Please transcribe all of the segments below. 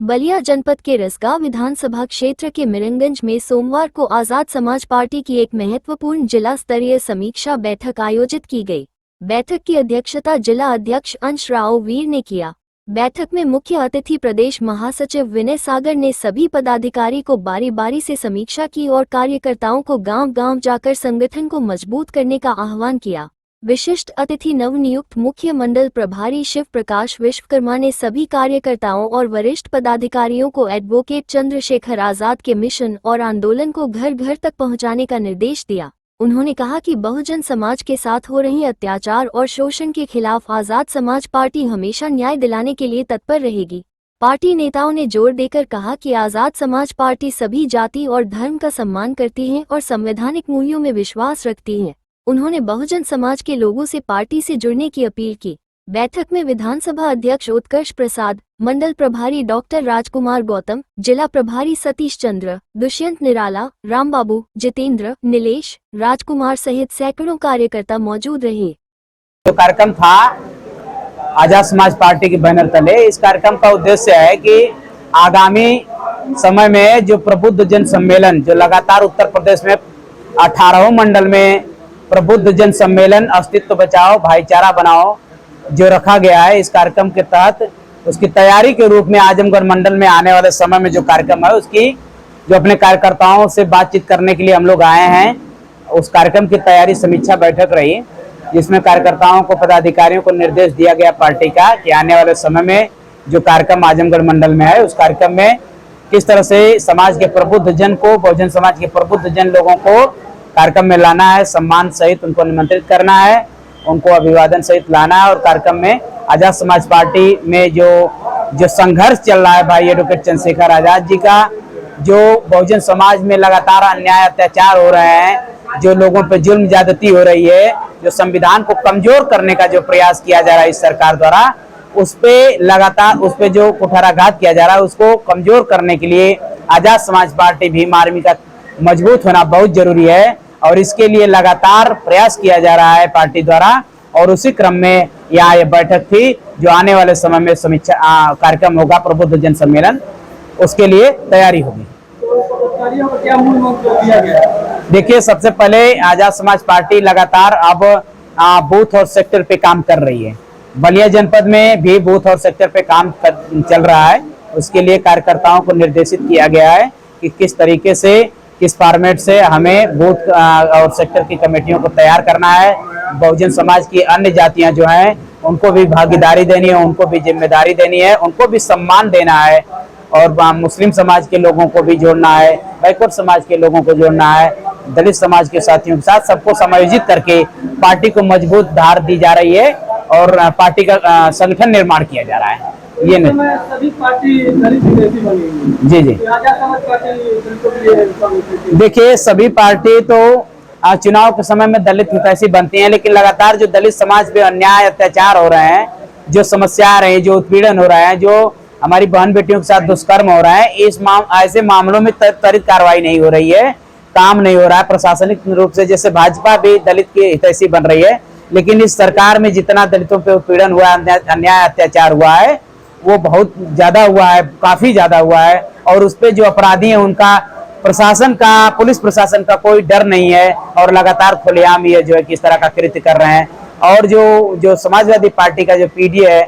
बलिया जनपद के रसगांव विधानसभा क्षेत्र के मिरनगंज में सोमवार को आजाद समाज पार्टी की एक महत्वपूर्ण जिला स्तरीय समीक्षा बैठक आयोजित की गई। बैठक की अध्यक्षता जिला अध्यक्ष अंश राव वीर ने किया। बैठक में मुख्य अतिथि प्रदेश महासचिव विनय सागर ने सभी पदाधिकारी को बारी बारी से समीक्षा की और कार्यकर्ताओं को गांव-गांव जाकर संगठन को मजबूत करने का आह्वान किया। विशिष्ट अतिथि नवनियुक्त मुख्य मंडल प्रभारी शिव प्रकाश विश्वकर्मा ने सभी कार्यकर्ताओं और वरिष्ठ पदाधिकारियों को एडवोकेट चंद्रशेखर आजाद के मिशन और आंदोलन को घर घर तक पहुंचाने का निर्देश दिया। उन्होंने कहा कि बहुजन समाज के साथ हो रही अत्याचार और शोषण के खिलाफ आजाद समाज पार्टी हमेशा न्याय दिलाने के लिए तत्पर रहेगी। पार्टी नेताओं ने जोर देकर कहा कि आजाद समाज पार्टी सभी जाति और धर्म का सम्मान करती है और संवैधानिक मूल्यों में विश्वास रखती है। उन्होंने बहुजन समाज के लोगों से पार्टी से जुड़ने की अपील की। बैठक में विधानसभा अध्यक्ष उत्कर्ष प्रसाद, मंडल प्रभारी डॉक्टर राजकुमार गौतम, जिला प्रभारी सतीश चंद्र, दुष्यंत निराला, रामबाबू, जितेंद्र, नीलेश, राजकुमार सहित सैकड़ों कार्यकर्ता मौजूद रहे। जो कार्यक्रम था आजाद समाज पार्टी के बैनर तले, इस कार्यक्रम का उद्देश्य है कि आगामी समय में जो प्रबुद्ध जन सम्मेलन जो लगातार उत्तर प्रदेश में 18वें मंडल में प्रबुद्ध जन सम्मेलन अस्तित्व बचाओ भाईचारा बनाओ जो रखा गया है, इस कार्यक्रम के तहत उसकी तैयारी के रूप में आजमगढ़ मंडल में आने वाले समय में जो कार्यक्रम है उसकी जो अपने कार्यकर्ताओं से बातचीत करने के लिए हम लोग आए हैं, उस कार्यक्रम की तैयारी समीक्षा बैठक रही, जिसमें कार्यकर्ताओं को पदाधिकारियों को निर्देश दिया गया पार्टी का कि आने वाले समय में जो कार्यक्रम आजमगढ़ मंडल में है उस कार्यक्रम में किस तरह से समाज के प्रबुद्ध जन को, बहुजन समाज के प्रबुद्ध जन लोगों को कार्यक्रम में लाना है, सम्मान सहित उनको निमंत्रित करना है, उनको अभिवादन सहित लाना है। और कार्यक्रम में आजाद समाज पार्टी में जो संघर्ष चल रहा है भाई एडवोकेट चंद्रशेखर आजाद जी का, जो बहुजन समाज में लगातार अन्याय अत्याचार हो रहे हैं, जो लोगों पे जुल्म ज्यादती हो रही है, जो संविधान को कमजोर करने का जो प्रयास किया जा रहा है इस सरकार द्वारा, उस पे लगातार उस पे जो कुठाराघात किया जा रहा है उसको कमजोर करने के लिए आजाद समाज पार्टी भीम आर्मी का मजबूत होना बहुत जरूरी है और इसके लिए लगातार प्रयास किया जा रहा है पार्टी द्वारा। और उसी क्रम में यहाँ ये बैठक थी जो आने वाले समय में समीक्षा कार्यक्रम होगा प्रबुद्ध जन सम्मेलन, उसके लिए तैयारी होगी। क्या मूल मंत्र दिया गया? देखिए, सबसे पहले आजाद समाज पार्टी लगातार अब बूथ और सेक्टर पे काम कर रही है। बलिया जनपद में भी बूथ और सेक्टर पे काम चल रहा है। उसके लिए कार्यकर्ताओं को निर्देशित किया गया है कि किस तरीके से, किस फॉर्मेट से हमें बूथ और सेक्टर की कमेटियों को तैयार करना है। बहुजन समाज की अन्य जातियां जो हैं उनको भी भागीदारी देनी है, उनको भी जिम्मेदारी देनी है, उनको भी सम्मान देना है और मुस्लिम समाज के लोगों को भी जोड़ना है, बैकवर्ड समाज के लोगों को जोड़ना है, दलित समाज के साथियों के साथ सबको समायोजित करके पार्टी को मजबूत धार दी जा रही है और पार्टी का संगठन निर्माण किया जा रहा है। ये नहीं, सभी पार्टी दलित हितैषी बनी। जी आजाद समाज पार्टी देखिए, सभी पार्टी तो चुनाव के समय में दलित हितैषी बनती हैं, लेकिन लगातार जो दलित समाज पे अन्याय अत्याचार हो रहे हैं, जो समस्या आ रही है, जो उत्पीड़न हो रहा है, जो हमारी बहन बेटियों के साथ दुष्कर्म हो रहा है, ऐसे मामलों में त्वरित कार्रवाई नहीं हो रही है, काम नहीं हो रहा है प्रशासनिक रूप से। जैसे भाजपा भी दलित की हितैषी बन रही है, लेकिन इस सरकार में जितना दलितों पे उत्पीड़न हुआ है, अन्याय अत्याचार हुआ है, वो बहुत ज्यादा हुआ है, काफी ज्यादा हुआ है। और उस पे जो अपराधी हैं उनका प्रशासन का, पुलिस प्रशासन का कोई डर नहीं है और लगातार खुलेआम ये जो है किस तरह का कृत्य कर रहे हैं। और जो समाजवादी पार्टी का जो पीडी है,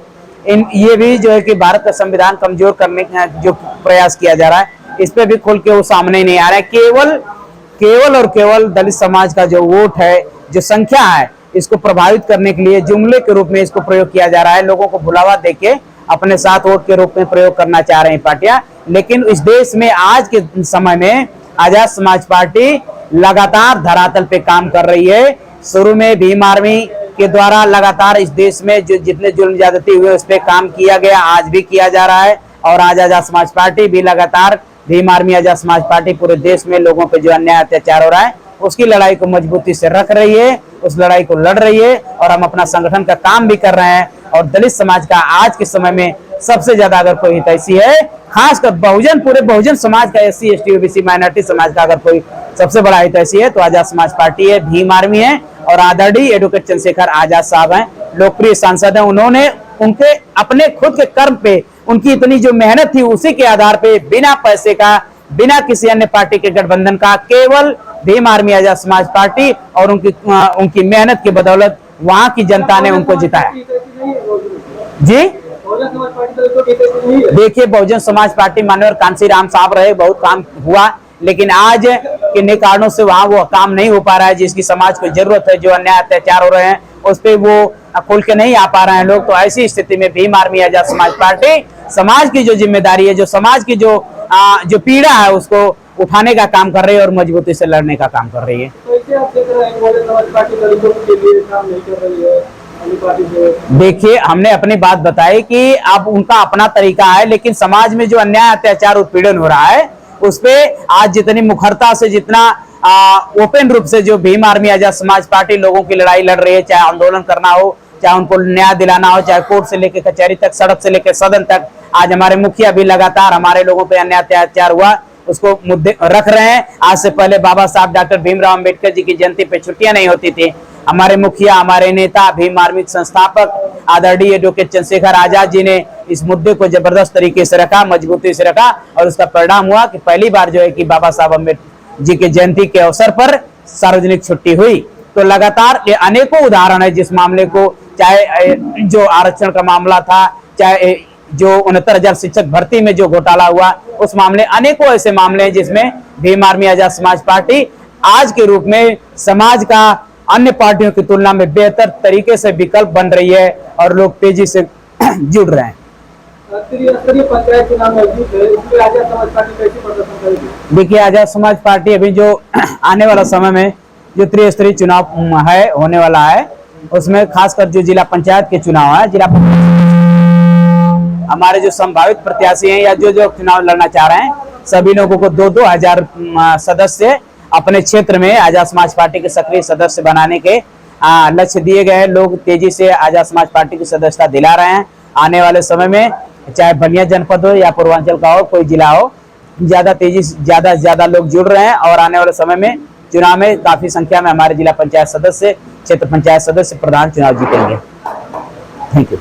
ये भी जो है कि भारत का संविधान कमजोर करने का जो प्रयास किया जा रहा है, इस पे भी खुल के वो सामने नहीं आ रहा है। केवल और केवल दलित समाज का जो वोट है, जो संख्या है, इसको प्रभावित करने के लिए जुमले के रूप में इसको प्रयोग किया जा रहा है। लोगों को भुलावा देके अपने साथ वोट के रूप में प्रयोग करना चाह रहे हैं पार्टियां। लेकिन इस देश में आज के समय में आजाद समाज पार्टी लगातार धरातल पे काम कर रही है। शुरू में भीम आर्मी के द्वारा लगातार इस देश में जो जितने जुल्म ज्यादती हुए उस पर काम किया गया, आज भी किया जा रहा है। और आज आजाद समाज पार्टी भी लगातार, भीम आर्मी आजाद समाज पार्टी पूरे देश में लोगों पे जो अन्याय अत्याचार हो रहा है उसकी लड़ाई को मजबूती से रख रही है, उस लड़ाई को लड़ रही है और हम अपना संगठन का काम भी कर रहे हैं। और दलित समाज का आज के समय में सबसे ज्यादा अगर कोई हितैषी है, खासकर पूरे बहुजन समाज का, SC ST OBC माइनॉरिटी समाज का अगर कोई सबसे बड़ा हितैषी है तो आजाद समाज पार्टी है, भीम आर्मी है। और आदरणीय एडवोकेट चंद्रशेखर आजाद साहब हैं, लोकप्रिय सांसद हैं, उन्होंने उनके अपने खुद के कर्म पे उनकी इतनी जो मेहनत थी उसी के आधार पे बिना पैसे का, बिना किसी अन्य पार्टी के गठबंधन का, केवल भीम आर्मी आजाद समाज पार्टी और उनकी मेहनत की बदौलत वहां की जनता ने उनको जिताया। जी बहुजन समाज पार्टी दलितों की तरफ नहीं है। देखिए, बहुजन समाज पार्टी माननीय कांसी राम साहब रहे, बहुत काम हुआ, लेकिन आज किन्हीं कारणों से वहां वो काम नहीं हो पा रहा है जिसकी समाज को जरूरत है। जो अन्याय अत्याचार हो रहे हैं उस पे वो खुल के नहीं आ पा रहे हैं लोग। तो ऐसी स्थिति में भीम आर्मी आजाद समाज पार्टी समाज की जो जिम्मेदारी है, जो समाज की जो पीड़ा है उसको उठाने का काम कर रही है और मजबूती से लड़ने का काम कर रही है। तो इसे आप देख रहे हैं बहुजन समाज पार्टी दलितों के लिए काम नहीं कर रही है अन्य पार्टी से। देखिए, हमने अपनी बात बताई कि अब उनका अपना तरीका है, लेकिन समाज में जो अन्याय अत्याचार उत्पीड़न हो रहा है उस पे आज जितनी मुखरता से, जितना ओपन रूप से जो भीम आर्मी आजाद समाज पार्टी लोगों की लड़ाई लड़ रही है, चाहे आंदोलन करना हो, चाहे उनको न्याय दिलाना हो, चाहे कोर्ट से लेकर कचहरी तक, सड़क से लेकर सदन तक, आज हमारे मुखिया भी लगातार हमारे लोगों पे अन्याय अत्याचार हुआ उसको मुद्दे रख रहे हैं। आज से पहले बाबा साहब डॉक्टर भीमराव अंबेडकर जी की जयंती पे छुट्टियां नहीं होती थी। हमारे मुखिया, हमारे नेता, भीम आर्मी संस्थापक आदरणीय एडवोकेट चंद्रशेखर आजाद जी ने इस मुद्दे को जबरदस्त तरीके से रखा, मजबूती से रखा, और उसका परिणाम हुआ कि पहली बार जो है कि बाबा साहब अम्बेडकर जी के जयंती के अवसर पर सार्वजनिक छुट्टी हुई। तो लगातार ये अनेकों उदाहरण है जिस मामले को, चाहे जो आरक्षण का मामला था, चाहे जो 69,000 शिक्षक भर्ती में जो घोटाला हुआ, उस मामले, अनेकों ऐसे मामले हैं जिसमें भीम आर्मी आजाद समाज पार्टी आज के रूप में समाज का अन्य पार्टियों की तुलना में बेहतर तरीके से विकल्प बन रही है और लोग तेजी से जुड़ रहे हैं। त्रिस्तरीय पंचायत चुनाव नजदीक है, इसमें आजाद समाज पार्टी कैसे प्रदर्शन करेगी? देखिए, आजाद समाज पार्टी अभी जो आने वाला समय में जो त्रिस्तरीय चुनाव है, होने वाला है, उसमें खासकर जो जिला पंचायत के चुनाव है, जिला हमारे जो संभावित प्रत्याशी हैं या जो चुनाव लड़ना चाह रहे हैं, सभी लोगों को 2-2 हजार सदस्य अपने क्षेत्र में आजाद समाज पार्टी के सक्रिय सदस्य बनाने के लक्ष्य दिए गए। लोग तेजी से आजाद समाज पार्टी की सदस्यता दिला रहे हैं। आने वाले समय में चाहे बलिया जनपद हो या पूर्वांचल का हो, कोई जिला हो, ज्यादा तेजी से ज्यादा लोग जुड़ रहे हैं और आने वाले समय में चुनाव में काफी संख्या में हमारे जिला पंचायत सदस्य, क्षेत्र पंचायत सदस्य, प्रधान चुनाव जीतेंगे। Thank you.